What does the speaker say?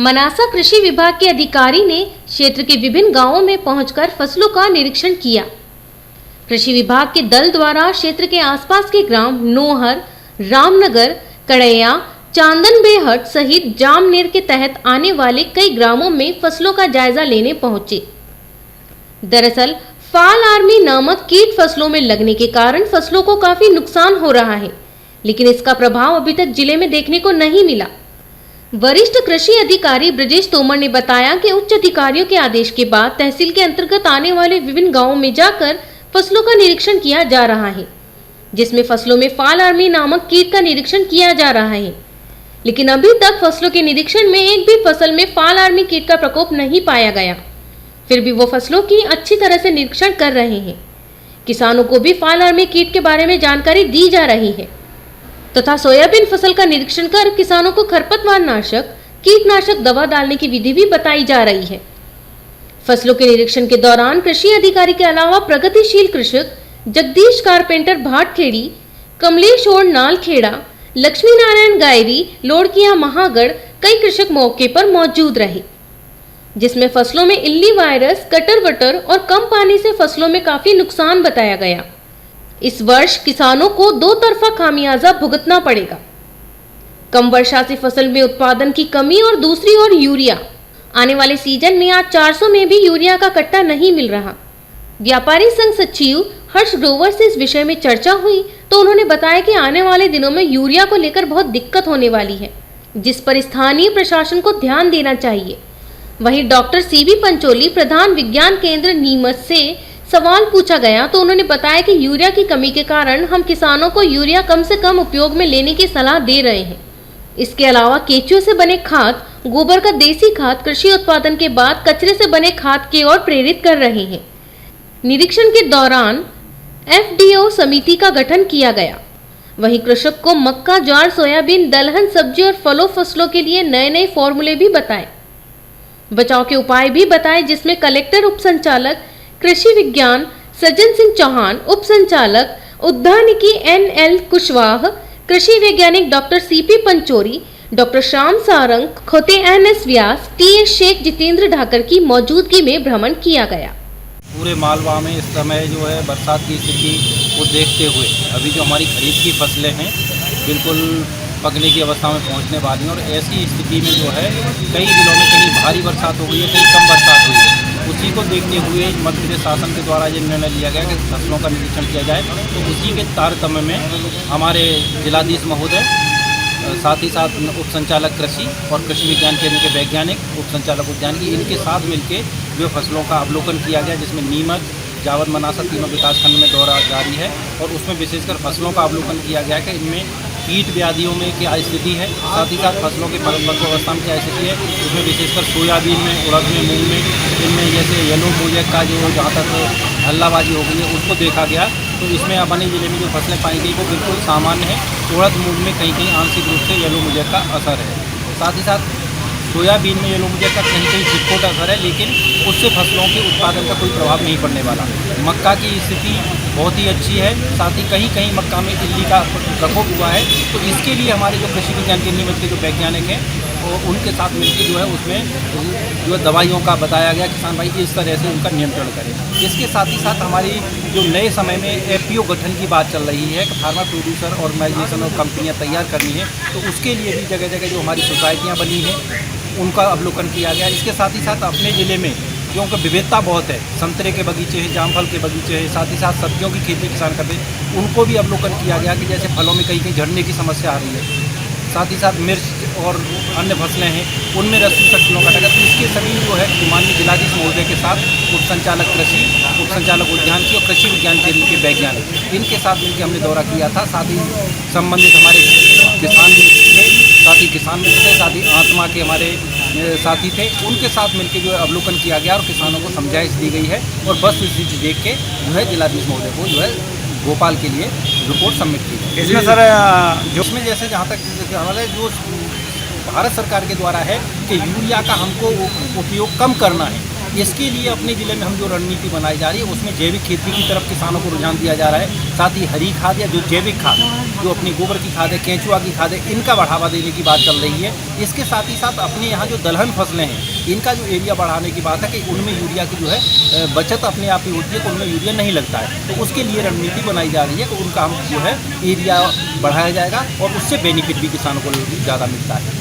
मनासा कृषि विभाग के अधिकारी ने क्षेत्र के विभिन्न गांवों में पहुंचकर फसलों का निरीक्षण किया। कृषि विभाग के दल द्वारा क्षेत्र के आसपास के ग्राम नोहर, रामनगर, कड़ैया, चांदन बेहट सहित जामनेर के तहत आने वाले कई ग्रामों में फसलों का जायजा लेने पहुंचे। दरअसल फाल आर्मी नामक कीट फसलों में लगने के कारण फसलों को काफी नुकसान हो रहा है, लेकिन इसका प्रभाव अभी तक जिले में देखने को नहीं मिला। वरिष्ठ कृषि अधिकारी ब्रजेश तोमर ने बताया कि उच्च अधिकारियों के आदेश के बाद तहसील के अंतर्गत आने वाले विभिन्न गांवों में जाकर फसलों का निरीक्षण किया जा रहा है, जिसमें फसलों में फाल आर्मी नामक कीट का निरीक्षण किया जा रहा है, लेकिन अभी तक फसलों के निरीक्षण में एक भी फसल में फाल आर्मी कीट का प्रकोप नहीं पाया गया। फिर भी वो फसलों की अच्छी तरह से निरीक्षण कर रहे हैं। किसानों को भी फाल आर्मी कीट के बारे में जानकारी दी जा रही है तथा सोयाबीन फसल का निरीक्षण कर किसानों को खरपतवार नाशक, कीटनाशक दवा डालने की विधि भी बताई जा रही है। फसलों के निरीक्षण के दौरान कृषि अधिकारी के अलावा प्रगतिशील कृषक जगदीश कारपेंटर भाटखेड़ी, कमलेश और नालखेड़ा, लक्ष्मी नारायण गायरी, लोड़किया महागढ़ कई कृषक मौके पर मौजूद रहे, जिसमें फसलों में इल्ली वायरस, कटर-वटर और कम पानी से फसलों में काफी नुकसान बताया गया। इस वर्ष किसानों को दो तरफा खामियाजा भुगतना पड़ेगा। कम वर्षा से फसल में उत्पादन की कमी और दूसरी ओर यूरिया। आने वाले सीजन में आज 400 में भी यूरिया का कट्टा नहीं मिल रहा। व्यापारी संघ सचिव हर्ष ग्रोवर से इस विषय में चर्चा हुई तो उन्होंने बताया कि आने वाले दिनों में यूरिया को लेकर बहुत दिक्कत होने वाली है, जिस पर स्थानीय प्रशासन को ध्यान देना चाहिए। वहीं डॉक्टर सीबी पंचोली, प्रधान विज्ञान केंद्र नीमच से सवाल पूछा गया तो उन्होंने बताया कि यूरिया की कमी के कारण हम किसानों को यूरिया कम से कम उपयोग में लेने की सलाह दे रहे हैं। इसके अलावा केचुए से बने खाद, गोबर का देसी खाद कृषि उत्पादन के बाद कचरे से बने खाद की ओर प्रेरित कर रहे हैं। निरीक्षण के दौरान FDO समिति का गठन किया गया। वहीं कृषक को मक्का, ज्वार, सोयाबीन, दलहन, सब्जी और फलों फसलों के लिए नए नए फॉर्मूले भी बताए, बचाव के उपाय भी बताए, जिसमें कलेक्टर उप संचालक कृषि विज्ञान सज्जन सिंह चौहान, उप संचालक उद्यानिकी NL कुशवाह, कृषि वैज्ञानिक doctor CP Panchori, doctor Shyam Sarang, खोते NS व्यास, TS शेख, जितेंद्र ढाकर की मौजूदगी में भ्रमण किया गया। पूरे मालवा में इस समय जो है बरसात की स्थिति को देखते हुए अभी जो हमारी खरीफ की फसलें हैं बिल्कुल पकने की अवस्था में पहुंचने वाली हैं और ऐसी स्थिति में जो है कई जिलों में कहीं भारी बरसात हो गई है, कहीं कम बरसात हुई है। उसी को देखते हुए मध्य प्रदेश शासन के द्वारा ये निर्णय लिया गया कि फसलों का निरीक्षण किया जाए। तो उसी के तारतम्य में हमारे जिलाधीश महोदय, साथ ही साथ उप संचालक कृषि और कृषि विज्ञान केंद्र के वैज्ञानिक, उप संचालक उद्यानिकी, इनके साथ मिलकर जो फसलों का अवलोकन किया गया, जिसमें नीमच, जावद, मनासा तीनों विकासखंड में दौरा जारी है और उसमें विशेषकर फसलों का अवलोकन किया गया कि इनमें कीट व्याधियों में क्या स्थिति है, साथ ही साथ फसलों के परिपक्व अवस्था में क्या स्थिति है। उसमें विशेषकर सोयाबीन में, उड़द में, मूंग में, इनमें जैसे येलो मोजेक का जो जहाँ तक हल्लाबाजी हो गई है उसको देखा गया। तो इसमें बनी जिले में जो फसलें पाई गई वो बिल्कुल सामान्य है। उड़द, मूंग में कहीं कहीं आंशिक रूप से येलो मोजेक का असर है। साथ ही साथ सोयाबीन में येलो मोजेक का कहीं कहीं छिटपुट असर है, लेकिन उससे फसलों के उत्पादन का कोई प्रभाव नहीं पड़ने वाला। मक्का की स्थिति बहुत ही अच्छी है, साथ ही कहीं कहीं मक्का में इल्ली का प्रकोप हुआ है। तो इसके लिए हमारे जो कृषि विज्ञान केंद्र नीमच के जो वैज्ञानिक हैं उनके साथ मिलकर जो है उसमें जो दवाइयों का बताया गया, किसान भाई इस तरह से उनका नियंत्रण करें। इसके साथ ही साथ हमारी जो नए समय में FPO गठन की बात चल रही है, फार्मर प्रोड्यूसर ऑर्गेनाइजेशन और कंपनियां तैयार करनी है, तो उसके लिए भी जगह जगह जो हमारी सोसाइटियाँ बनी हैं उनका अवलोकन किया गया। इसके साथ ही साथ अपने ज़िले में क्योंकि विविधता बहुत है, संतरे के बगीचे हैं, जामफल के बगीचे हैं, साथ ही साथ सब्जियों की खेती किसान करते हैं, उनको भी अवलोकन किया गया कि जैसे फलों में कहीं कहीं झड़ने की समस्या आ रही है। साथ ही साथ मिर्च और अन्य फसलें हैं उनमें रस किलो का टका। इसके सभी जो है माननीय जिलाधीश महोदय के साथ उप संचालक कृषि, उप संचालक उद्यानिकी और कृषि विज्ञान केंद्र के वैज्ञानिक, इनके साथ मिलकर हमने दौरा किया था। साथ ही संबंधित हमारे किसान थे, साथ ही किसान मित्र थे, साथ ही आत्मा के हमारे साथी थे, उनके साथ मिलकर जो है अवलोकन किया गया और किसानों को समझाइश दी गई है और बस स्थिति देख के जो है जिलाधीश महोदय को जो है भोपाल के लिए रिपोर्ट सबमिट की है। इसमें सर उसमें जैसे जहाँ तक हमारे जो भारत सरकार के द्वारा है कि यूरिया का हमको उपयोग कम करना है, इसके लिए अपने ज़िले में हम जो रणनीति बनाई जा रही है उसमें जैविक खेती की तरफ किसानों को रुझान दिया जा रहा है। साथ ही हरी खाद या जो जैविक खाद, जो अपनी गोबर की खाद है, केंचुआ की खाद है, इनका बढ़ावा देने की बात चल रही है। इसके साथ ही साथ अपने यहाँ जो दलहन फसलें हैं, इनका जो एरिया बढ़ाने की बात है कि उनमें यूरिया की जो है बचत अपने आप ही होती है, तो उनमें यूरिया नहीं लगता है। तो उसके लिए रणनीति बनाई जा रही है कि उनका हम जो है एरिया बढ़ाया जाएगा और उससे बेनिफिट भी किसानों को ज़्यादा मिलता है।